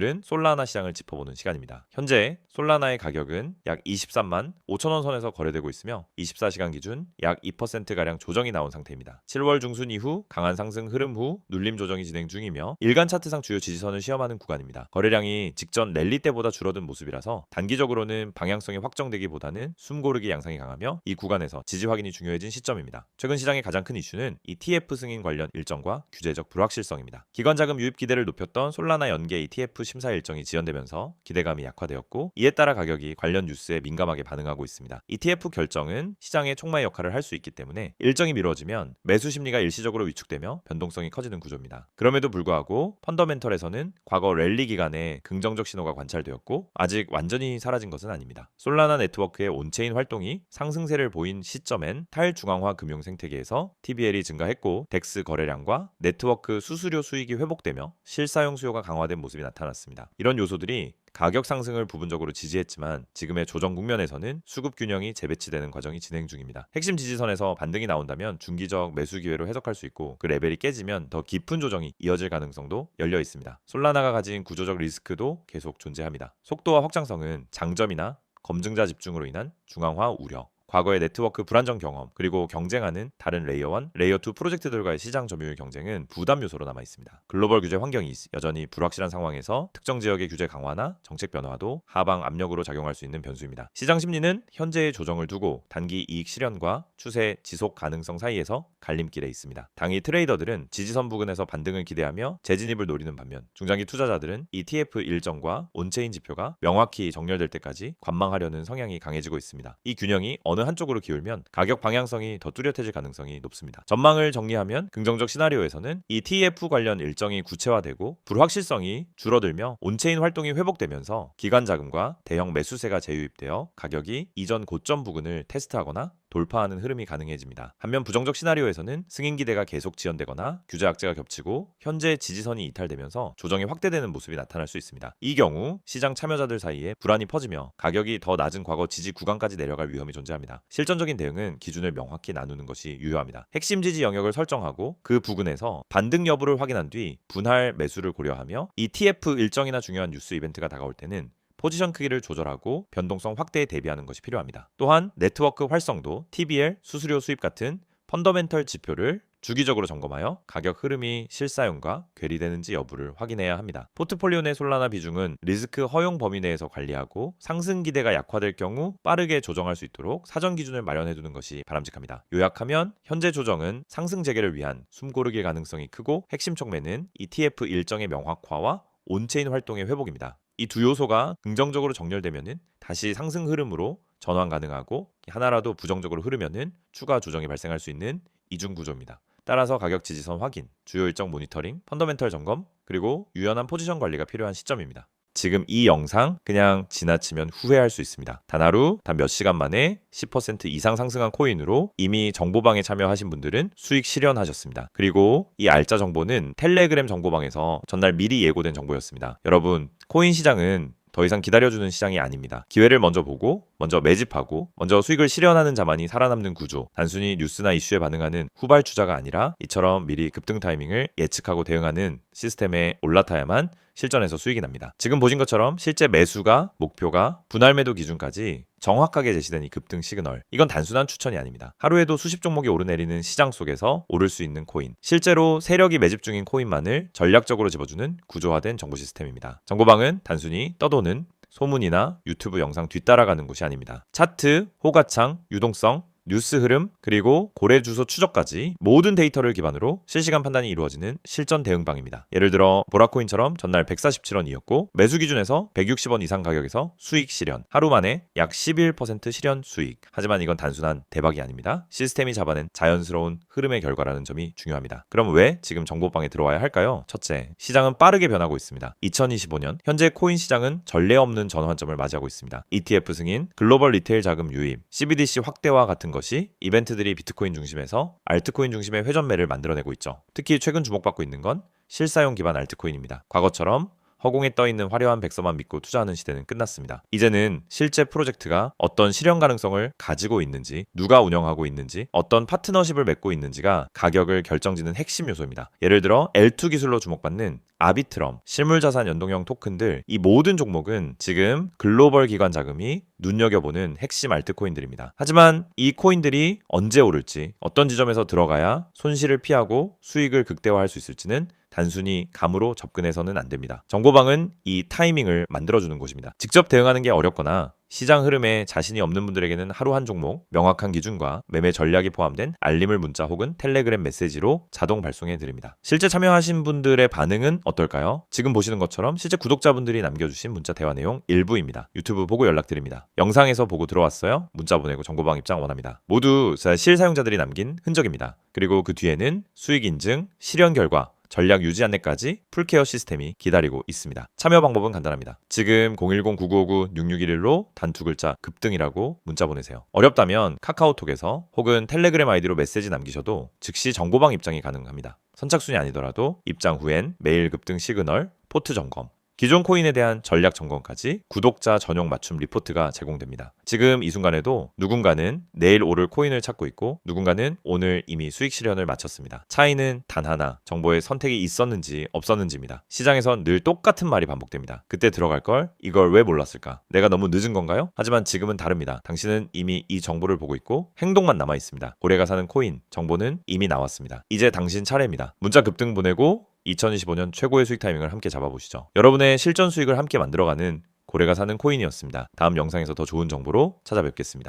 오늘은 솔라나 시장을 짚어보는 시간입니다. 현재 솔라나의 가격은 약 23만 5천원 선에서 거래되고 있으며 24시간 기준 약 2%가량 조정이 나온 상태입니다. 7월 중순 이후 강한 상승 흐름 후 눌림 조정이 진행 중이며 일간 차트상 주요 지지선을 시험하는 구간입니다. 거래량이 직전 랠리 때보다 줄어든 모습이라서 단기적으로는 방향성이 확정되기보다는 숨고르기 양상이 강하며 이 구간에서 지지 확인이 중요해진 시점입니다. 최근 시장의 가장 큰 이슈는 ETF 승인 관련 일정과 규제적 불확실성입니다. 기관 자금 유입 기대를 높였던 솔라나 연계 ETF 심사 일정이 지연되면서 기대감이 약화되었고 이에 따라 가격이 관련 뉴스에 민감하게 반응하고 있습니다. ETF 결정은 시장의 촉매 역할을 할 수 있기 때문에 일정이 미뤄지면 매수 심리가 일시적으로 위축되며 변동성이 커지는 구조입니다. 그럼에도 불구하고 펀더멘털에서는 과거 랠리 기간에 긍정적 신호가 관찰되었고 아직 완전히 사라진 것은 아닙니다. 솔라나 네트워크의 온체인 활동이 상승세를 보인 시점엔 탈중앙화 금융 생태계에서 TBL이 증가했고 덱스 거래량과 네트워크 수수료 수익이 회복되며 실사용 수요가 강화된 모습이 나타났습니다. 이런 요소들이 가격 상승을 부분적으로 지지했지만 지금의 조정 국면에서는 수급 균형이 재배치되는 과정이 진행 중입니다. 핵심 지지선에서 반등이 나온다면 중기적 매수 기회로 해석할 수 있고 그 레벨이 깨지면 더 깊은 조정이 이어질 가능성도 열려 있습니다. 솔라나가 가진 구조적 리스크도 계속 존재합니다. 속도와 확장성은 장점이나 검증자 집중으로 인한 중앙화 우려, 과거의 네트워크 불안정 경험, 그리고 경쟁하는 다른 레이어 1, 레이어 2 프로젝트들과의 시장 점유율 경쟁은 부담 요소로 남아 있습니다. 글로벌 규제 환경이 여전히 불확실한 상황에서 특정 지역의 규제 강화나 정책 변화도 하방 압력으로 작용할 수 있는 변수입니다. 시장 심리는 현재의 조정을 두고 단기 이익 실현과 추세 지속 가능성 사이에서 갈림길에 있습니다. 당일 트레이더들은 지지선 부근에서 반등을 기대하며 재진입을 노리는 반면 중장기 투자자들은 ETF 일정과 온체인 지표가 명확히 정렬될 때까지 관망하려는 성향이 강해지고 있습니다. 이 균형이 어느 한쪽으로 기울면 가격 방향성이 더 뚜렷해질 가능성이 높습니다. 전망을 정리하면 긍정적 시나리오에서는 ETF 관련 일정이 구체화되고 불확실성이 줄어들며 온체인 활동이 회복되면서 기관 자금과 대형 매수세가 재유입되어 가격이 이전 고점 부근을 테스트하거나 돌파하는 흐름이 가능해집니다. 반면 부정적 시나리오에서는 승인 기대가 계속 지연되거나 규제 악재가 겹치고 현재 지지선이 이탈되면서 조정이 확대되는 모습이 나타날 수 있습니다. 이 경우 시장 참여자들 사이에 불안이 퍼지며 가격이 더 낮은 과거 지지 구간까지 내려갈 위험이 존재합니다. 실전적인 대응은 기준을 명확히 나누는 것이 유효합니다. 핵심 지지 영역을 설정하고 그 부근에서 반등 여부를 확인한 뒤 분할 매수를 고려하며 ETF 일정이나 중요한 뉴스 이벤트가 다가올 때는 포지션 크기를 조절하고 변동성 확대에 대비하는 것이 필요합니다. 또한 네트워크 활성도, TBL, 수수료 수입 같은 펀더멘털 지표를 주기적으로 점검하여 가격 흐름이 실사용과 괴리되는지 여부를 확인해야 합니다. 포트폴리오 내 솔라나 비중은 리스크 허용 범위 내에서 관리하고 상승 기대가 약화될 경우 빠르게 조정할 수 있도록 사전 기준을 마련해두는 것이 바람직합니다. 요약하면 현재 조정은 상승 재개를 위한 숨고르기 가능성이 크고 핵심 촉매는 ETF 일정의 명확화와 온체인 활동의 회복입니다. 이 두 요소가 긍정적으로 정렬되면은 다시 상승 흐름으로 전환 가능하고 하나라도 부정적으로 흐르면은 추가 조정이 발생할 수 있는 이중 구조입니다. 따라서 가격 지지선 확인, 주요 일정 모니터링, 펀더멘털 점검, 그리고 유연한 포지션 관리가 필요한 시점입니다. 지금 이 영상 그냥 지나치면 후회할 수 있습니다. 단 하루, 단 몇 시간 만에 10% 이상 상승한 코인으로 이미 정보방에 참여하신 분들은 수익 실현하셨습니다. 그리고 이 알짜 정보는 텔레그램 정보방에서 전날 미리 예고된 정보였습니다. 여러분, 코인 시장은 더 이상 기다려주는 시장이 아닙니다. 기회를 먼저 보고 먼저 매집하고 먼저 수익을 실현하는 자만이 살아남는 구조, 단순히 뉴스나 이슈에 반응하는 후발주자가 아니라 이처럼 미리 급등 타이밍을 예측하고 대응하는 시스템에 올라타야만 실전에서 수익이 납니다. 지금 보신 것처럼 실제 매수가, 목표가, 분할 매도 기준까지 정확하게 제시된 이 급등 시그널, 이건 단순한 추천이 아닙니다. 하루에도 수십 종목이 오르내리는 시장 속에서 오를 수 있는 코인, 실제로 세력이 매집 중인 코인만을 전략적으로 집어주는 구조화된 정보 시스템입니다. 정보방은 단순히 떠도는 소문이나 유튜브 영상 뒤따라가는 곳이 아닙니다. 차트, 호가창, 유동성, 뉴스 흐름, 그리고 고래 주소 추적까지 모든 데이터를 기반으로 실시간 판단이 이루어지는 실전 대응방입니다. 예를 들어 보라코인처럼 전날 147원이었고 매수 기준에서 160원 이상 가격에서 수익 실현, 하루 만에 약 11% 실현 수익. 하지만 이건 단순한 대박이 아닙니다. 시스템이 잡아낸 자연스러운 흐름의 결과라는 점이 중요합니다. 그럼 왜 지금 정보방에 들어와야 할까요? 첫째, 시장은 빠르게 변하고 있습니다. 2025년 현재 코인 시장은 전례 없는 전환점을 맞이하고 있습니다. ETF 승인, 글로벌 리테일 자금 유입, CBDC 확대와 같은 것이 이벤트들이 비트코인 중심에서 알트코인 중심의 회전매를 만들어내고 있죠. 특히 최근 주목받고 있는 건 실사용 기반 알트코인입니다. 과거처럼 허공에 떠있는 화려한 백서만 믿고 투자하는 시대는 끝났습니다. 이제는 실제 프로젝트가 어떤 실현 가능성을 가지고 있는지, 누가 운영하고 있는지, 어떤 파트너십을 맺고 있는지가 가격을 결정짓는 핵심 요소입니다. 예를 들어 L2 기술로 주목받는 아비트럼, 실물자산 연동형 토큰들, 이 모든 종목은 지금 글로벌 기관 자금이 눈여겨보는 핵심 알트코인들입니다. 하지만 이 코인들이 언제 오를지, 어떤 지점에서 들어가야 손실을 피하고 수익을 극대화할 수 있을지는 단순히 감으로 접근해서는 안 됩니다. 정보방은 이 타이밍을 만들어주는 곳입니다. 직접 대응하는 게 어렵거나 시장 흐름에 자신이 없는 분들에게는 하루 한 종목, 명확한 기준과 매매 전략이 포함된 알림을 문자 혹은 텔레그램 메시지로 자동 발송해 드립니다. 실제 참여하신 분들의 반응은 어떨까요? 지금 보시는 것처럼 실제 구독자분들이 남겨주신 문자 대화 내용 일부입니다. 유튜브 보고 연락드립니다. 영상에서 보고 들어왔어요? 문자 보내고 정보방 입장 원합니다. 모두 실사용자들이 남긴 흔적입니다. 그리고 그 뒤에는 수익 인증, 실현 결과, 전략 유지 안내까지 풀케어 시스템이 기다리고 있습니다. 참여 방법은 간단합니다. 지금 010-9959-6611로 단 두 글자 급등이라고 문자 보내세요. 어렵다면 카카오톡에서 혹은 텔레그램 아이디로 메시지 남기셔도 즉시 정보방 입장이 가능합니다. 선착순이 아니더라도 입장 후엔 메일 급등 시그널, 포트 점검, 기존 코인에 대한 전략 점검까지 구독자 전용 맞춤 리포트가 제공됩니다. 지금 이 순간에도 누군가는 내일 오를 코인을 찾고 있고 누군가는 오늘 이미 수익 실현을 마쳤습니다. 차이는 단 하나, 정보의 선택이 있었는지 없었는지입니다. 시장에선 늘 똑같은 말이 반복됩니다. 그때 들어갈 걸 이걸 왜 몰랐을까? 내가 너무 늦은 건가요? 하지만 지금은 다릅니다. 당신은 이미 이 정보를 보고 있고 행동만 남아 있습니다. 고래가 사는 코인 정보는 이미 나왔습니다. 이제 당신 차례입니다. 문자 급등 보내고 2025년 최고의 수익 타이밍을 함께 잡아보시죠. 여러분의 실전 수익을 함께 만들어가는 고래가 사는 코인이었습니다. 다음 영상에서 더 좋은 정보로 찾아뵙겠습니다.